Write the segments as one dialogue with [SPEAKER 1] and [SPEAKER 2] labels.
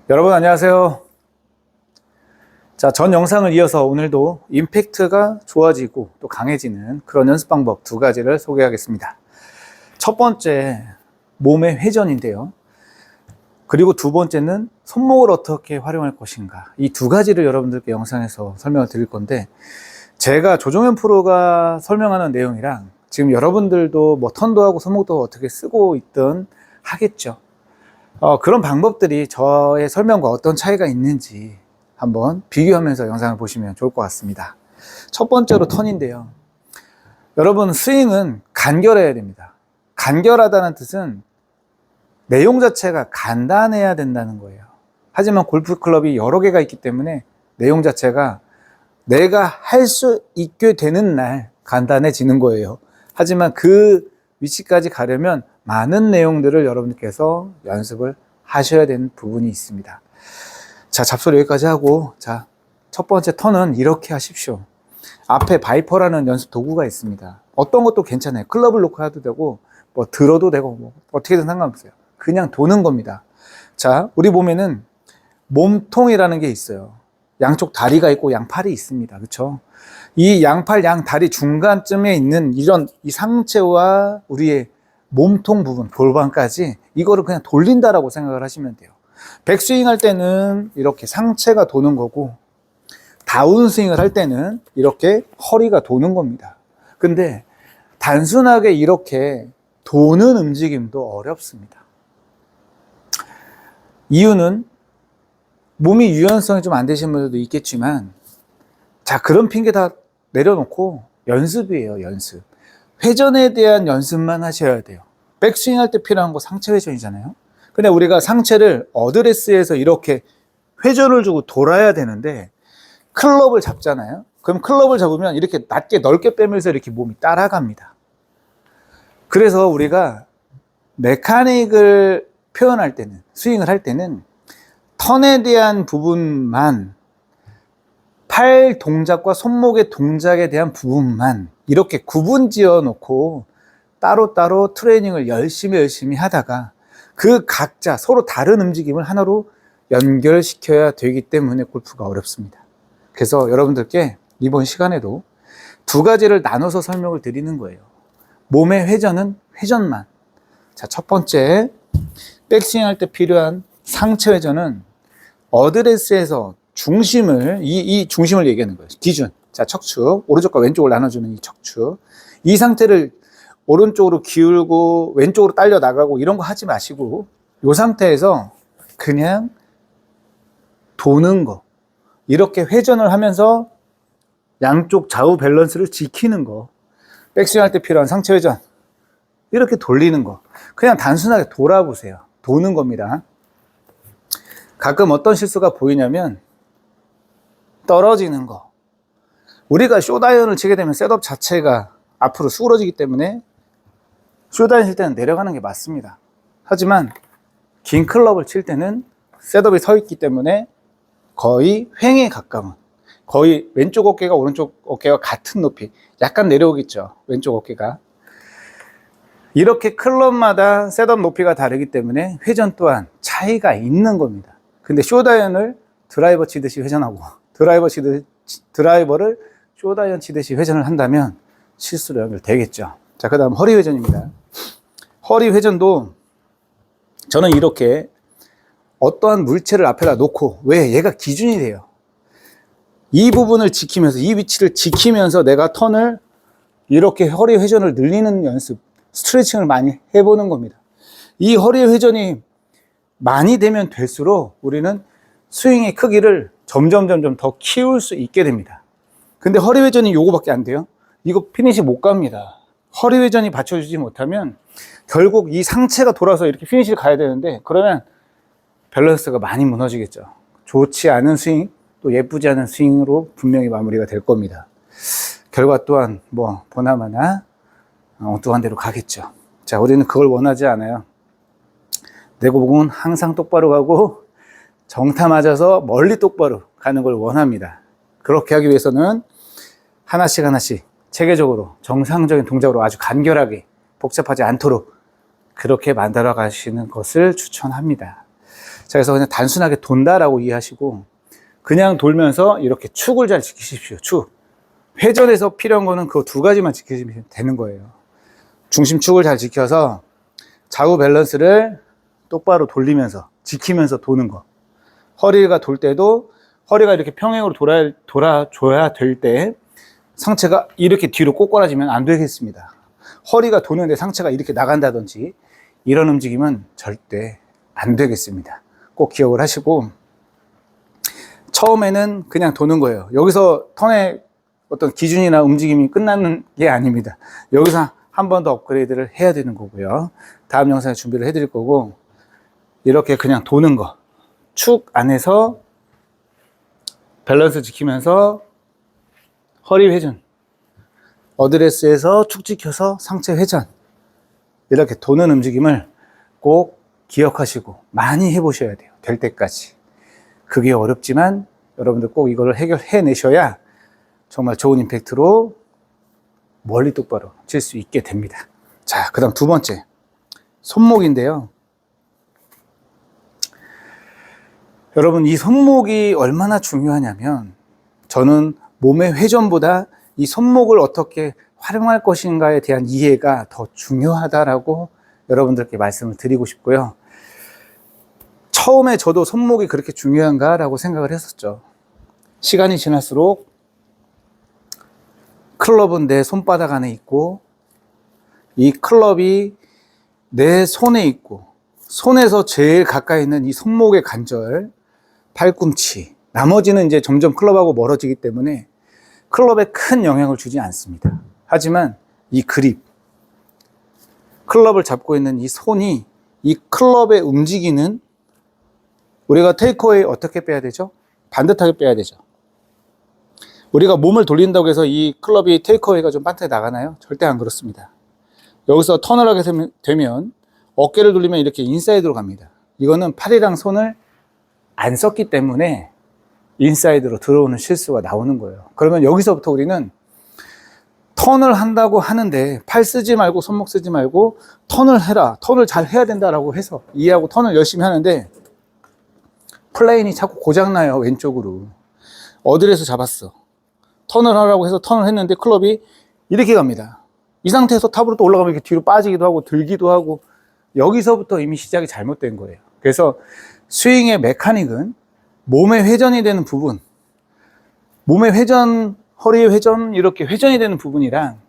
[SPEAKER 1] 여러분 안녕하세요. 자, 전 영상을 이어서 오늘도 임팩트가 좋아지고 또 강해지는 그런 연습 방법 두 가지를 소개하겠습니다. 첫 번째, 몸의 회전인데요. 그리고 두 번째는 손목을 어떻게 활용할 것인가. 이 두 가지를 여러분들께 영상에서 설명을 드릴 건데, 제가 조정현 프로가 설명하는 내용이랑 지금 여러분들도 뭐 턴도 하고 손목도 어떻게 쓰고 있든 하겠죠. 그런 방법들이 저의 설명과 어떤 차이가 있는지 한번 비교하면서 영상을 보시면 좋을 것 같습니다. 첫 번째로 턴인데요. 여러분, 스윙은 간결해야 됩니다. 간결하다는 뜻은 내용 자체가 간단해야 된다는 거예요. 하지만 골프 클럽이 여러 개가 있기 때문에 내용 자체가 내가 할 수 있게 되는 날 간단해지는 거예요. 하지만 그 위치까지 가려면 많은 내용들을 여러분께서 연습을 하셔야 되는 부분이 있습니다. 자, 잡소리 여기까지 하고, 자, 첫 번째 턴은 이렇게 하십시오. 앞에 바이퍼라는 연습 도구가 있습니다. 어떤 것도 괜찮아요. 클럽을 놓고 해도 되고, 뭐 들어도 되고, 뭐 어떻게든 상관없어요. 그냥 도는 겁니다. 자, 우리 몸에는 몸통이라는 게 있어요. 양쪽 다리가 있고 양팔이 있습니다. 그렇죠? 이 양팔, 양다리 중간쯤에 있는 이런 이 상체와 우리의 몸통 부분, 골반까지 이거를 그냥 돌린다라고 생각을 하시면 돼요. 백스윙 할 때는 이렇게 상체가 도는 거고, 다운스윙을 할 때는 이렇게 허리가 도는 겁니다. 근데 단순하게 이렇게 도는 움직임도 어렵습니다. 이유는 몸이 유연성이 좀 안 되신 분들도 있겠지만, 자, 그런 핑계 다 내려놓고 연습이에요, 연습. 회전에 대한 연습만 하셔야 돼요. 백스윙 할 때 필요한 거 상체 회전이잖아요. 근데 우리가 상체를 어드레스에서 이렇게 회전을 주고 돌아야 되는데, 클럽을 잡잖아요. 그럼 클럽을 잡으면 이렇게 낮게 넓게 빼면서 이렇게 몸이 따라갑니다. 그래서 우리가 메카닉을 표현할 때는, 스윙을 할 때는 턴에 대한 부분만, 팔 동작과 손목의 동작에 대한 부분만 이렇게 구분 지어 놓고 따로따로 트레이닝을 열심히 하다가 그 각자 서로 다른 움직임을 하나로 연결시켜야 되기 때문에 골프가 어렵습니다. 그래서 여러분들께 이번 시간에도 두 가지를 나눠서 설명을 드리는 거예요. 몸의 회전은 회전만. 자, 첫 번째, 백스윙 할 때 필요한 상체 회전은 어드레스에서 중심을, 이 중심을 얘기하는 거예요. 기준. 자, 척추. 오른쪽과 왼쪽을 나눠주는 이 척추. 이 상태를 오른쪽으로 기울고 왼쪽으로 딸려 나가고 이런 거 하지 마시고, 이 상태에서 그냥 도는 거. 이렇게 회전을 하면서 양쪽 좌우 밸런스를 지키는 거. 백스윙 할 때 필요한 상체 회전. 이렇게 돌리는 거. 그냥 단순하게 돌아보세요. 도는 겁니다. 가끔 어떤 실수가 보이냐면 떨어지는 거. 우리가 숏아이언을 치게 되면 셋업 자체가 앞으로 수그러지기 때문에 숏아이언 칠 때는 내려가는 게 맞습니다. 하지만 긴 클럽을 칠 때는 셋업이 서 있기 때문에 거의 횡에 가까운, 거의 왼쪽 어깨가 오른쪽 어깨와 같은 높이, 약간 내려오겠죠, 왼쪽 어깨가. 이렇게 클럽마다 셋업 높이가 다르기 때문에 회전 또한 차이가 있는 겁니다. 근데 숏아이언을 드라이버 치듯이 회전하고 드라이버를 숏아이언 치듯이 회전을 한다면 실수로 연결되겠죠. 자, 그 다음 허리 회전입니다. 허리 회전도 저는 이렇게 어떠한 물체를 앞에다 놓고, 왜? 얘가 기준이 돼요. 이 부분을 지키면서, 이 위치를 지키면서 내가 턴을 이렇게 허리 회전을 늘리는 연습, 스트레칭을 많이 해보는 겁니다. 이 허리 회전이 많이 되면 될수록 우리는 스윙의 크기를 점점 더 키울 수 있게 됩니다. 근데 허리 회전이 요거밖에 안 돼요. 이거 피니시 못 갑니다. 허리 회전이 받쳐주지 못하면 결국 이 상체가 돌아서 이렇게 피니시를 가야 되는데, 그러면 밸런스가 많이 무너지겠죠. 좋지 않은 스윙, 또 예쁘지 않은 스윙으로 분명히 마무리가 될 겁니다. 결과 또한 뭐 보나마나 엉뚱한 데로 가겠죠. 자, 우리는 그걸 원하지 않아요. 내 공은 항상 똑바로 가고 정타 맞아서 멀리 똑바로 가는 걸 원합니다. 그렇게 하기 위해서는 하나씩 체계적으로 정상적인 동작으로 아주 간결하게 복잡하지 않도록 그렇게 만들어 가시는 것을 추천합니다. 자, 그래서 그냥 단순하게 돈다라고 이해하시고 그냥 돌면서 이렇게 축을 잘 지키십시오. 축. 회전에서 필요한 거는 그 두 가지만 지키시면 되는 거예요. 중심축을 잘 지켜서 좌우 밸런스를 똑바로 돌리면서 지키면서 도는 거. 허리가 돌 때도 허리가 이렇게 평행으로 돌아줘야 될 때 상체가 이렇게 뒤로 꼬꾸라지면 안 되겠습니다. 허리가 도는데 상체가 이렇게 나간다든지 이런 움직임은 절대 안 되겠습니다. 꼭 기억을 하시고 처음에는 그냥 도는 거예요. 여기서 턴의 어떤 기준이나 움직임이 끝나는 게 아닙니다. 여기서 한 번 더 업그레이드를 해야 되는 거고요. 다음 영상에 준비를 해드릴 거고 이렇게 그냥 도는 거. 축 안에서 밸런스 지키면서 허리 회전, 어드레스에서 축 지켜서 상체 회전, 이렇게 도는 움직임을 꼭 기억하시고 많이 해보셔야 돼요. 될 때까지. 그게 어렵지만 여러분들 꼭 이걸 해내셔야 정말 좋은 임팩트로 멀리 똑바로 칠 수 있게 됩니다. 자, 그 다음 두 번째 손목인데요. 여러분, 이 손목이 얼마나 중요하냐면 저는 몸의 회전보다 이 손목을 어떻게 활용할 것인가에 대한 이해가 더 중요하다라고 여러분들께 말씀을 드리고 싶고요. 처음에 저도 손목이 그렇게 중요한가라고 생각을 했었죠. 시간이 지날수록 클럽은 내 손바닥 안에 있고 이 클럽이 내 손에 있고 손에서 제일 가까이 있는 이 손목의 관절, 팔꿈치, 나머지는 이제 점점 클럽하고 멀어지기 때문에 클럽에 큰 영향을 주지 않습니다. 하지만 이 그립, 클럽을 잡고 있는 이 손이 이 클럽에 움직이는, 우리가 테이크어웨이 어떻게 빼야 되죠? 반듯하게 빼야 되죠. 우리가 몸을 돌린다고 해서 이 클럽이 테이크어웨이가 좀 반듯하게 나가나요? 절대 안 그렇습니다. 여기서 턴을 하게 되면 어깨를 돌리면 이렇게 인사이드로 갑니다. 이거는 팔이랑 손을 안 썼기 때문에 인사이드로 들어오는 실수가 나오는 거예요. 그러면 여기서부터 우리는 턴을 한다고 하는데 팔 쓰지 말고 손목 쓰지 말고 턴을 해라, 턴을 잘 해야 된다라고 해서 이해하고 턴을 열심히 하는데 플레인이 자꾸 고장나요. 왼쪽으로 어드레스 잡았어, 턴을 하라고 해서 턴을 했는데 클럽이 이렇게 갑니다. 이 상태에서 탑으로 또 올라가면 이렇게 뒤로 빠지기도 하고 들기도 하고, 여기서부터 이미 시작이 잘못된 거예요. 그래서 스윙의 메카닉은 몸의 회전이 되는 부분, 몸의 회전, 허리의 회전, 이렇게 회전이 되는 부분이랑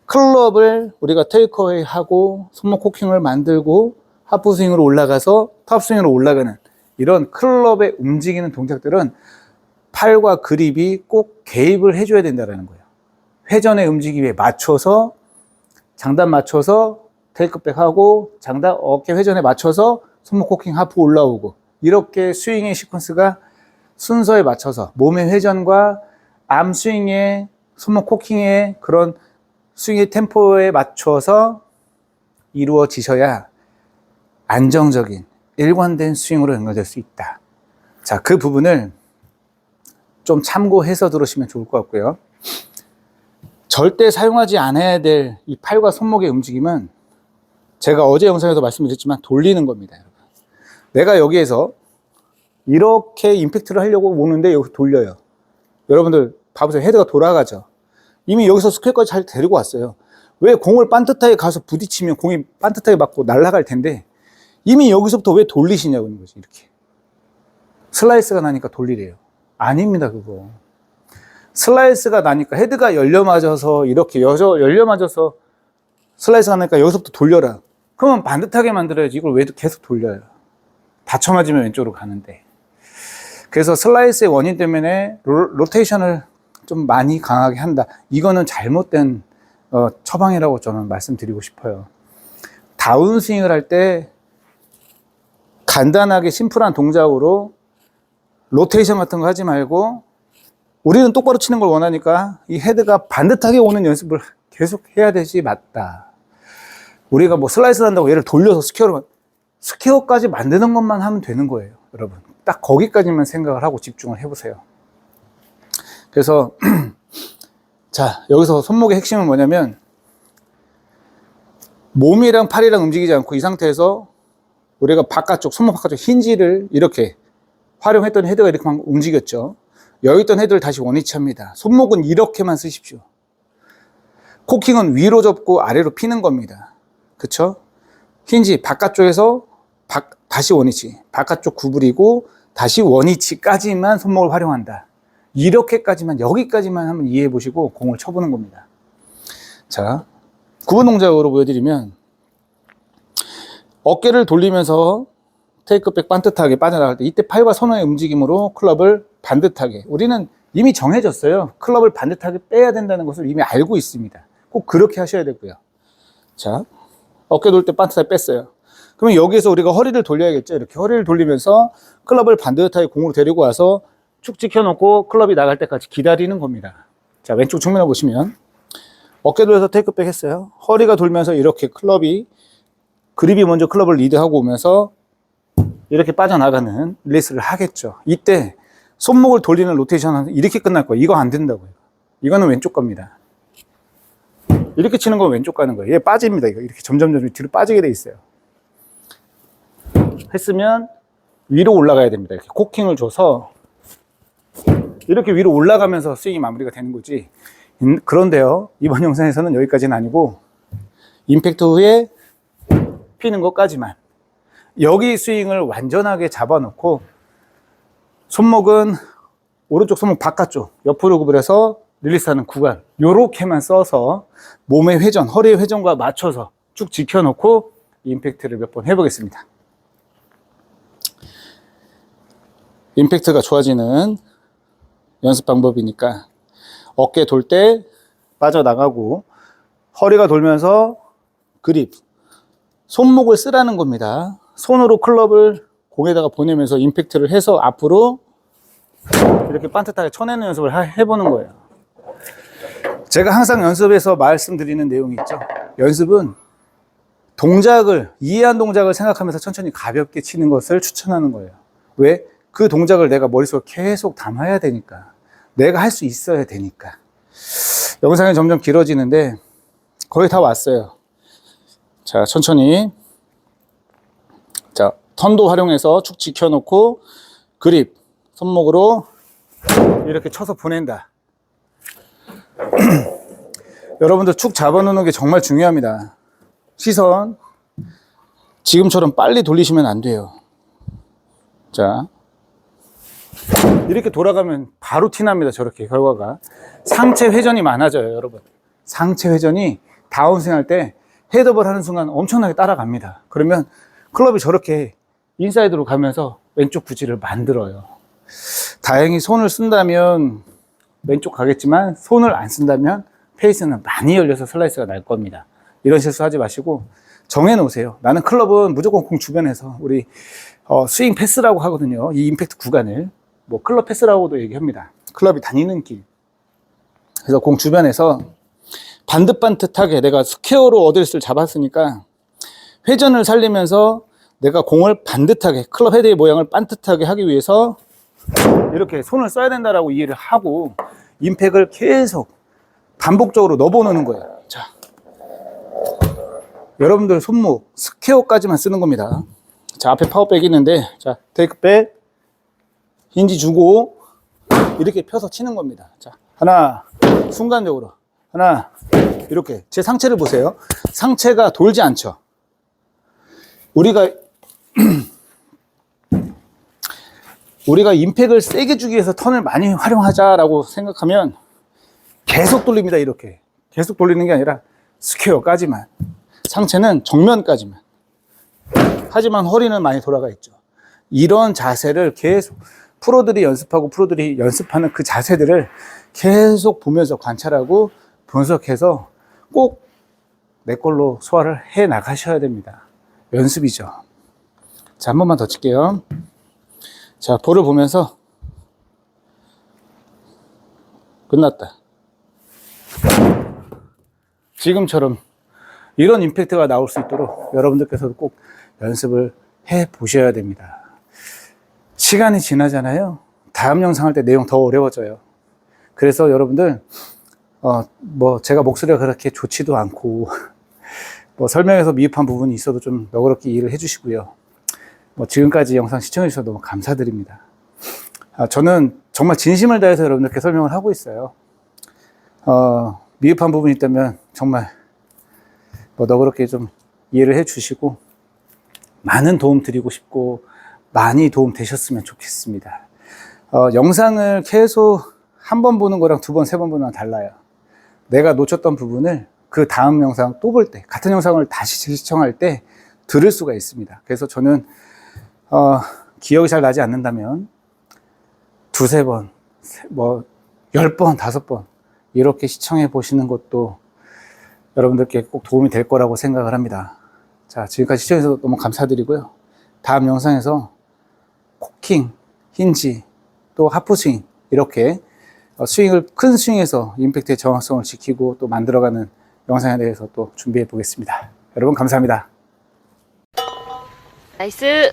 [SPEAKER 1] 클럽을 우리가 테이크어웨이 하고 손목 코킹을 만들고 하프 스윙으로 올라가서 탑 스윙으로 올라가는 이런 클럽의 움직이는 동작들은 팔과 그립이 꼭 개입을 해줘야 된다는 거예요. 회전의 움직임에 맞춰서 장단 맞춰서 테이크백 하고 장단 어깨 회전에 맞춰서 손목 코킹 하프 올라오고, 이렇게 스윙의 시퀀스가 순서에 맞춰서 몸의 회전과 암 스윙의 손목 코킹의 그런 스윙의 템포에 맞춰서 이루어지셔야 안정적인 일관된 스윙으로 연결될 수 있다. 자, 그 부분을 좀 참고해서 들으시면 좋을 것 같고요. 절대 사용하지 않아야 될 이 팔과 손목의 움직임은 제가 어제 영상에서 말씀드렸지만 돌리는 겁니다, 여러분. 내가 여기에서 이렇게 임팩트를 하려고 오는데 여기서 돌려요. 여러분들 봐보세요. 헤드가 돌아가죠. 이미 여기서 스퀘어까지 잘 데리고 왔어요. 왜 공을 반듯하게 가서 부딪히면 공이 반듯하게 맞고 날아갈 텐데 이미 여기서부터 왜 돌리시냐고 하는 거지. 이렇게 슬라이스가 나니까 돌리래요. 아닙니다, 그거. 슬라이스가 나니까 헤드가 열려 맞아서 이렇게 열려 맞아서 슬라이스가 나니까 여기서부터 돌려라. 그러면 반듯하게 만들어야지. 이걸 왜 계속 돌려요? 다쳐 맞으면 왼쪽으로 가는데. 그래서 슬라이스의 원인 때문에 로테이션을 좀 많이 강하게 한다. 이거는 잘못된 처방이라고 저는 말씀드리고 싶어요. 다운스윙을 할 때 간단하게 심플한 동작으로 로테이션 같은 거 하지 말고, 우리는 똑바로 치는 걸 원하니까 이 헤드가 반듯하게 오는 연습을 계속 해야 되지. 맞다. 우리가 뭐 슬라이스를 한다고 얘를 돌려서 스퀘어까지 만드는 것만 하면 되는 거예요, 여러분. 딱 거기까지만 생각을 하고 집중을 해보세요. 그래서 자, 여기서 손목의 핵심은 뭐냐면 몸이랑 팔이랑 움직이지 않고 이 상태에서 우리가 바깥쪽, 손목 바깥쪽 힌지를 이렇게 활용했던 헤드가 이렇게 막 움직였죠. 여기 있던 헤드를 다시 원위치합니다. 손목은 이렇게만 쓰십시오. 코킹은 위로 접고 아래로 피는 겁니다. 그쵸? 힌지 바깥쪽에서 다시 원위치, 바깥쪽 구부리고 다시 원위치까지만 손목을 활용한다. 이렇게까지만, 여기까지만 한번 이해해 보시고 공을 쳐보는 겁니다. 자, 구분 동작으로 보여드리면 어깨를 돌리면서 테이크백 반듯하게 빠져나갈 때 이때 팔과 손의 움직임으로 클럽을 반듯하게, 우리는 이미 정해졌어요. 클럽을 반듯하게 빼야 된다는 것을 이미 알고 있습니다. 꼭 그렇게 하셔야 되고요. 자, 어깨 돌 때 반듯하게 뺐어요. 그러면 여기에서 우리가 허리를 돌려야겠죠. 이렇게 허리를 돌리면서 클럽을 반듯하게 공으로 데리고 와서 축 지켜놓고 클럽이 나갈 때까지 기다리는 겁니다. 자, 왼쪽 측면을 보시면 어깨 돌려서 테이크백 했어요. 허리가 돌면서 이렇게 그립이 먼저 클럽을 리드하고 오면서 이렇게 빠져나가는 릴리스를 하겠죠. 이때 손목을 돌리는 로테이션은 이렇게 끝날 거예요. 이거 안 된다고요. 이거는 왼쪽 겁니다. 이렇게 치는 건 왼쪽 가는 거예요. 얘 빠집니다. 이거 이렇게 점점 뒤로 빠지게 돼 있어요. 했으면 위로 올라가야 됩니다. 이렇게 코킹을 줘서 이렇게 위로 올라가면서 스윙이 마무리가 되는 거지. 그런데요, 이번 영상에서는 여기까지는 아니고 임팩트 후에 피는 것까지만, 여기 스윙을 완전하게 잡아놓고 손목은 오른쪽 손목 바깥쪽 옆으로 구부려서 릴리스하는 구간, 요렇게만 써서 몸의 회전, 허리의 회전과 맞춰서 쭉 지켜놓고 임팩트를 몇 번 해보겠습니다. 임팩트가 좋아지는 연습 방법이니까 어깨 돌 때 빠져나가고 허리가 돌면서 그립, 손목을 쓰라는 겁니다. 손으로 클럽을 공에다가 보내면서 임팩트를 해서 앞으로 이렇게 반듯하게 쳐내는 연습을 해보는 거예요. 제가 항상 연습에서 말씀드리는 내용이 있죠. 연습은 동작을, 이해한 동작을 생각하면서 천천히 가볍게 치는 것을 추천하는 거예요. 왜? 그 동작을 내가 머릿속에 계속 담아야 되니까. 내가 할 수 있어야 되니까. 영상이 점점 길어지는데 거의 다 왔어요. 자, 천천히. 자, 턴도 활용해서 축 지켜놓고 그립, 손목으로 이렇게 쳐서 보낸다. 여러분들 축 잡아놓는 게 정말 중요합니다. 시선 지금처럼 빨리 돌리시면 안 돼요. 자, 이렇게 돌아가면 바로 티납니다. 저렇게 결과가. 상체 회전이 많아져요, 여러분. 상체 회전이 다운스윙 할 때 헤드업을 하는 순간 엄청나게 따라갑니다. 그러면 클럽이 저렇게 인사이드로 가면서 왼쪽 구질을 만들어요. 다행히 손을 쓴다면 왼쪽 가겠지만 손을 안 쓴다면 페이스는 많이 열려서 슬라이스가 날 겁니다. 이런 실수하지 마시고 정해놓으세요. 나는 클럽은 무조건 공 주변에서, 우리 스윙 패스라고 하거든요. 이 임팩트 구간을 뭐 클럽 패스라고도 얘기합니다. 클럽이 다니는 길. 그래서 공 주변에서 반듯반듯하게 내가 스퀘어로 어드레스를 잡았으니까 회전을 살리면서 내가 공을 반듯하게, 클럽 헤드의 모양을 반듯하게 하기 위해서 이렇게 손을 써야 된다라고 이해를 하고 임팩을 계속 반복적으로 넣어보는 거예요. 자, 여러분들 손목 스퀘어까지만 쓰는 겁니다. 자, 앞에 파워백이 있는데, 자, 테이크백, 힌지 주고 이렇게 펴서 치는 겁니다. 자, 하나, 순간적으로 하나, 이렇게 제 상체를 보세요. 상체가 돌지 않죠. 우리가 임팩을 세게 주기 위해서 턴을 많이 활용하자라고 생각하면 계속 돌립니다. 이렇게 계속 돌리는 게 아니라 스퀘어까지만, 상체는 정면까지만. 하지만 허리는 많이 돌아가 있죠. 이런 자세를 계속 프로들이 연습하고 프로들이 연습하는 그 자세들을 계속 보면서 관찰하고 분석해서 꼭 내 걸로 소화를 해 나가셔야 됩니다. 연습이죠. 자, 한 번만 더 칠게요. 자, 볼을 보면서 끝났다. 지금처럼 이런 임팩트가 나올 수 있도록 여러분들께서도 꼭 연습을 해 보셔야 됩니다. 시간이 지나잖아요. 다음 영상 할 때 내용 더 어려워져요. 그래서 여러분들 뭐 제가 목소리가 그렇게 좋지도 않고 뭐 설명에서 미흡한 부분이 있어도 좀 너그럽게 이해를 해 주시고요. 지금까지 영상 시청해 주셔서 너무 감사드립니다. 저는 정말 진심을 다해서 여러분들께 설명을 하고 있어요. 미흡한 부분이 있다면 정말 너그럽게 좀 이해를 해 주시고, 많은 도움 드리고 싶고 많이 도움 되셨으면 좋겠습니다. 영상을 계속 한 번 보는 거랑 두 번, 세 번 보는 거랑 달라요. 내가 놓쳤던 부분을 그 다음 영상 또 볼 때, 같은 영상을 다시 시청할 때 들을 수가 있습니다. 그래서 저는 기억이 잘 나지 않는다면 두세 번, 10번, 5번 이렇게 시청해 보시는 것도 여러분들께 꼭 도움이 될 거라고 생각을 합니다. 자, 지금까지 시청해주셔서 너무 감사드리고요. 다음 영상에서 코킹, 힌지, 또 하프스윙 이렇게 큰 스윙에서 임팩트의 정확성을 지키고 또 만들어가는 영상에 대해서 또 준비해 보겠습니다. 여러분 감사합니다.
[SPEAKER 2] 나이스!